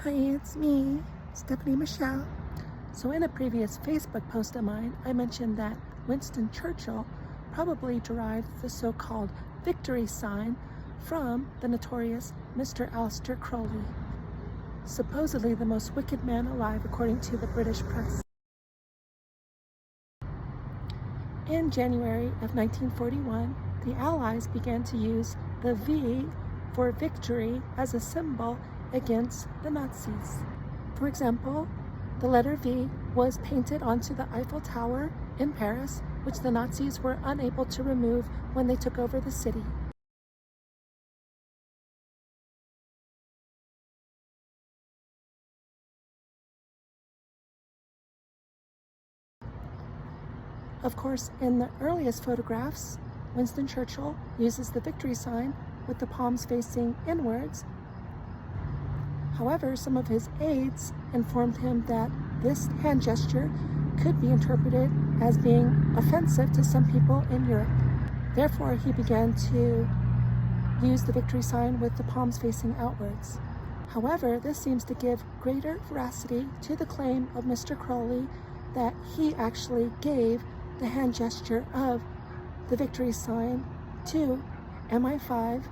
Hi, it's me, Stephanie Michelle. So in a previous Facebook post of mine, I mentioned that Winston Churchill probably derived the so-called victory sign from the notorious Mr. Aleister Crowley, supposedly the most wicked man alive according to the British press. In January of 1941, the Allies began to use the V for victory as a symbol against the Nazis. For example, the letter V was painted onto the Eiffel Tower in Paris, which the Nazis were unable to remove when they took over the city. Of course, in the earliest photographs, Winston Churchill uses the victory sign with the palms facing inwards. However, some of his aides informed him that this hand gesture could be interpreted as being offensive to some people in Europe. Therefore, he began to use the victory sign with the palms facing outwards. However, this seems to give greater veracity to the claim of Mr. Crowley that he actually gave the hand gesture of the victory sign to MI5,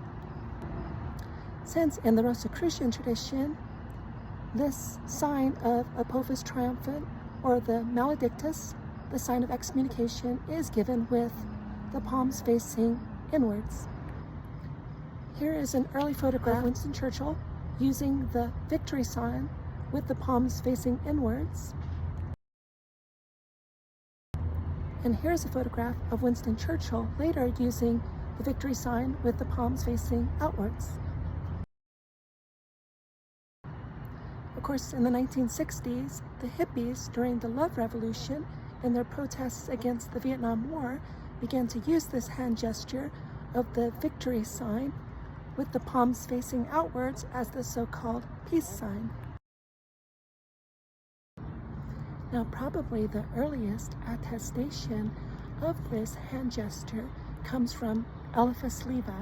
since in the Rosicrucian tradition, this sign of Apophis Triumphant, or the Maledictus, the sign of excommunication, is given with the palms facing inwards. Here is an early photograph of Winston Churchill using the victory sign with the palms facing inwards. And here's a photograph of Winston Churchill later using the victory sign with the palms facing outwards. Of course, in the 1960s, the hippies during the Love Revolution in their protests against the Vietnam War began to use this hand gesture of the victory sign with the palms facing outwards as the so-called peace sign. Now, probably the earliest attestation of this hand gesture comes from Eliphas Levi,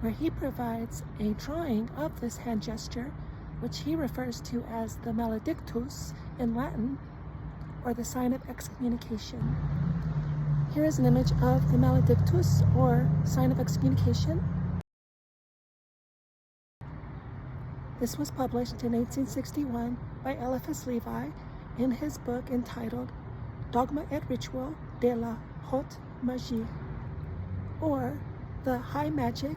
where he provides a drawing of this hand gesture, which he refers to as the Maledictus in Latin, or the sign of excommunication. Here is an image of the Maledictus, or sign of excommunication. This was published in 1861 by Eliphas Levi in his book entitled Dogma et Ritual de la Haute Magie, or the High Magic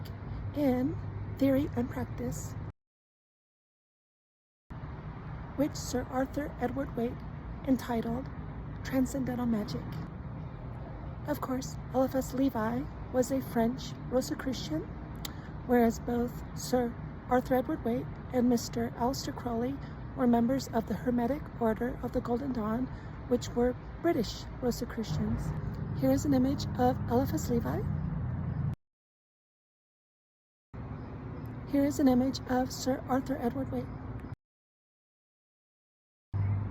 in Theory and Practice, which Sir Arthur Edward Waite entitled Transcendental Magic. Of course, Eliphas Levi was a French Rosicrucian, whereas both Sir Arthur Edward Waite and Mr. Aleister Crowley were members of the Hermetic Order of the Golden Dawn, which were British Rosicrucians. Here is an image of Eliphas Levi. Here is an image of Sir Arthur Edward Waite.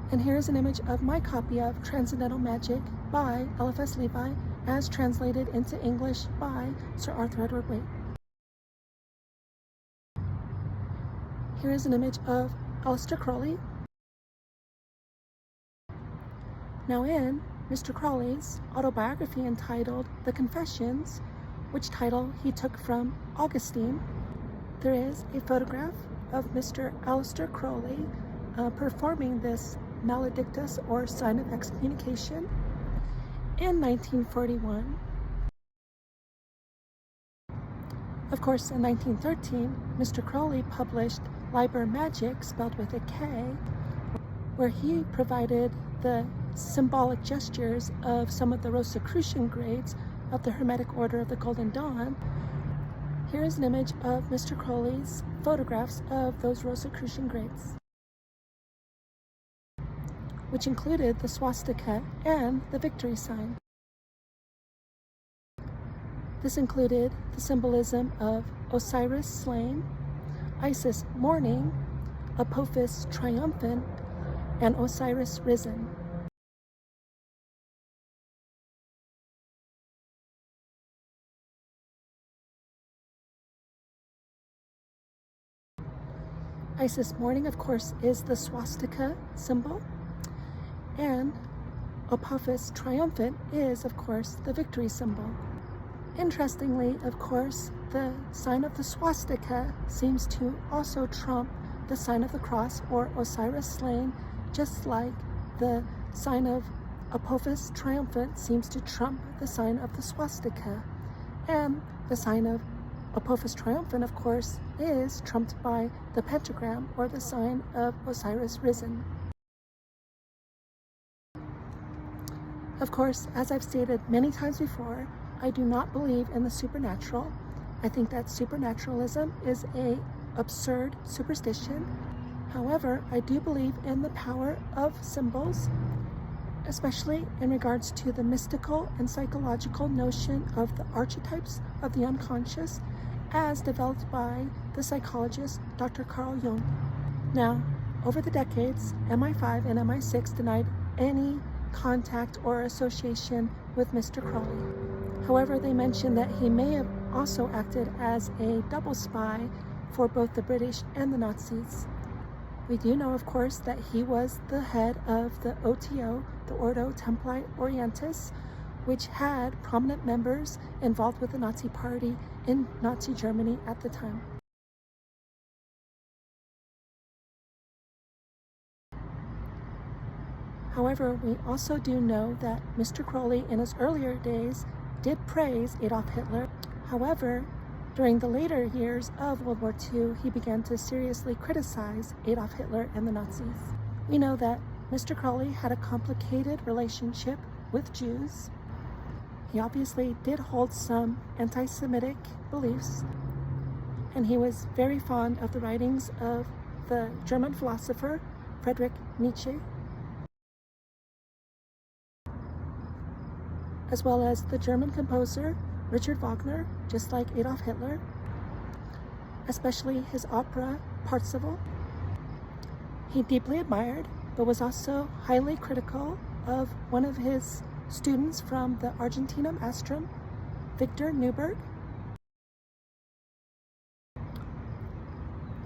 And here is an image of my copy of Transcendental Magic by Eliphas Levi, as translated into English by Sir Arthur Edward Waite. Here is an image of Aleister Crowley. Now, in Mr. Crowley's autobiography entitled The Confessions, which title he took from Augustine, there is a photograph of Mr. Aleister Crowley performing this Maledictus, or sign of excommunication, in 1941. Of course, in 1913, Mr. Crowley published Liber Magic, spelled with a K, where he provided the symbolic gestures of some of the Rosicrucian grades of the Hermetic Order of the Golden Dawn. Here is an image of Mr. Crowley's photographs of those Rosicrucian grades, which included the swastika and the victory sign. This included the symbolism of Osiris slain, Isis mourning, Apophis triumphant, and Osiris risen. Isis mourning, of course, is the swastika symbol. And Apophis triumphant is, of course, the victory symbol. Interestingly, of course, the sign of the swastika seems to also trump the sign of the cross, or Osiris slain, just like the sign of Apophis triumphant seems to trump the sign of the swastika. And the sign of Apophis triumphant, of course, is trumped by the pentagram, or the sign of Osiris risen. Of course, as I've stated many times before, I do not believe in the supernatural. I think that supernaturalism is an absurd superstition. However, I do believe in the power of symbols, especially in regards to the mystical and psychological notion of the archetypes of the unconscious, as developed by the psychologist Dr. Carl Jung. Now, over the decades, MI5 and MI6 denied any contact or association with Mr. Crowley. However, they mentioned that he may have also acted as a double spy for both the British and the Nazis. We do know, of course, that he was the head of the OTO, the Ordo Templi Orientis, which had prominent members involved with the Nazi Party in Nazi Germany at the time. However, we also do know that Mr. Crowley in his earlier days did praise Adolf Hitler. However, during the later years of World War II, he began to seriously criticize Adolf Hitler and the Nazis. We know that Mr. Crowley had a complicated relationship with Jews. He obviously did hold some anti-Semitic beliefs, and he was very fond of the writings of the German philosopher Friedrich Nietzsche, as well as the German composer Richard Wagner, just like Adolf Hitler, especially his opera Parzival. He deeply admired, but was also highly critical of one of his students from the Argentinum Astrum, Victor Newberg.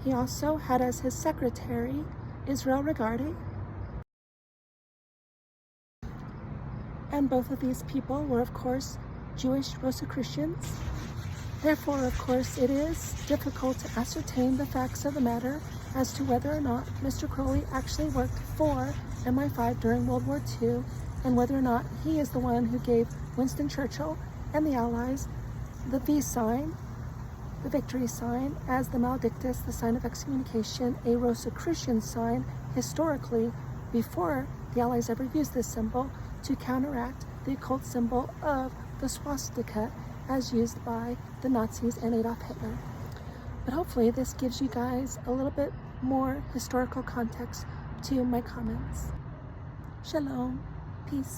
He also had as his secretary Israel Regardie, and both of these people were, of course, Jewish Rosicrucians. Therefore, of course, it is difficult to ascertain the facts of the matter as to whether or not Mr. Crowley actually worked for MI5 during World War II, and whether or not he is the one who gave Winston Churchill and the Allies the V sign, the victory sign, as the Maledictus, the sign of excommunication, a Rosicrucian sign historically before the Allies ever used this symbol to counteract the occult symbol of the swastika as used by the Nazis and Adolf Hitler. But hopefully this gives you guys a little bit more historical context to my comments. Shalom. Peace.